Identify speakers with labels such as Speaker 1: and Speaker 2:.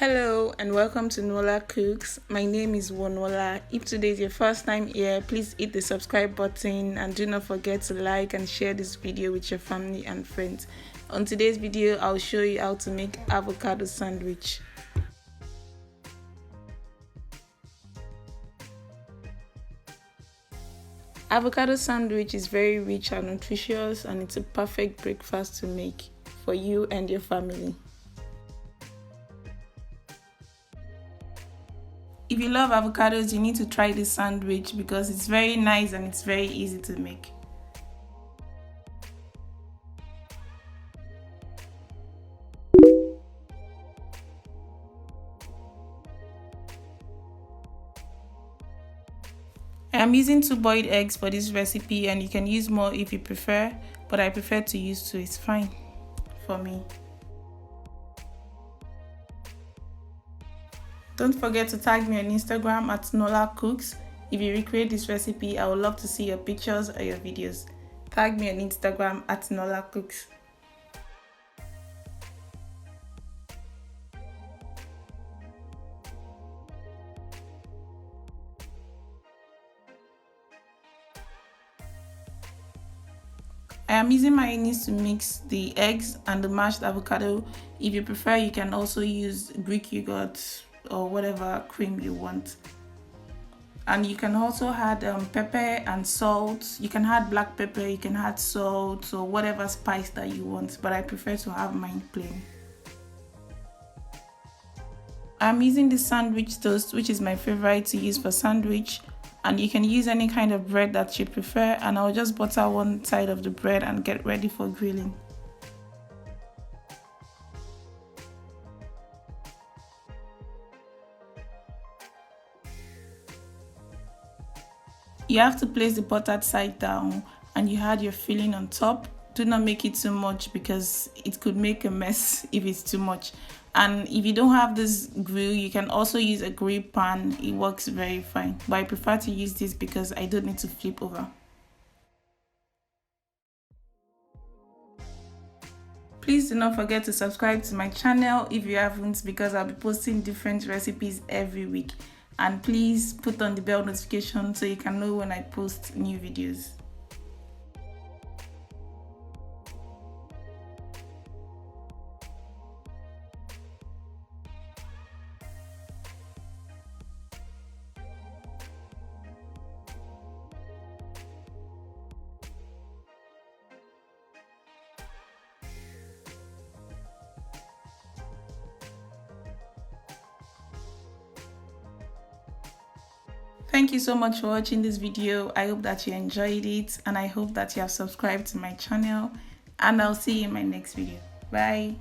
Speaker 1: Hello and welcome to Nola Cooks. My name is Wonola. If today is your first time here, please hit the subscribe button and do not forget to like and share this video with your family and friends. On today's video, I'll show you how to make avocado sandwich. Avocado sandwich is very rich and nutritious, and it's a perfect breakfast to make for you and your family. If you love avocados, you need to try this sandwich because it's very nice and it's very easy to make. I am using 2 boiled eggs for this recipe, and you can use more if you prefer, but I prefer to use 2. It's fine for me. Don't forget to tag me on Instagram at Nola Cooks. If you recreate this recipe, I would love to see your pictures or your videos. Tag me on Instagram at Nola Cooks. I am using mayonnaise to mix the eggs and the mashed avocado. If you prefer, you can also use Greek yogurt or whatever cream you want. And you can also add pepper and salt. You can add black pepper, you can add salt or whatever spice that you want, but I prefer to have mine plain. I'm using the sandwich toast, which is my favorite to use for sandwich, and you can use any kind of bread that you prefer, and I'll just butter one side of the bread and get ready for grilling. You have to place the buttered side down and you add your filling on top. Do not make it too much because it could make a mess if it's too much. And if you don't have this grill, you can also use a grill pan. It works very fine, but I prefer to use this because I don't need to flip over. Please do not forget to subscribe to my channel if you haven't, because I'll be posting different recipes every week. And please put on the bell notification so you can know when I post new videos. Thank you so much for watching this video. I hope that you enjoyed it, and I hope that you have subscribed to my channel, and I'll see you in my next video. Bye.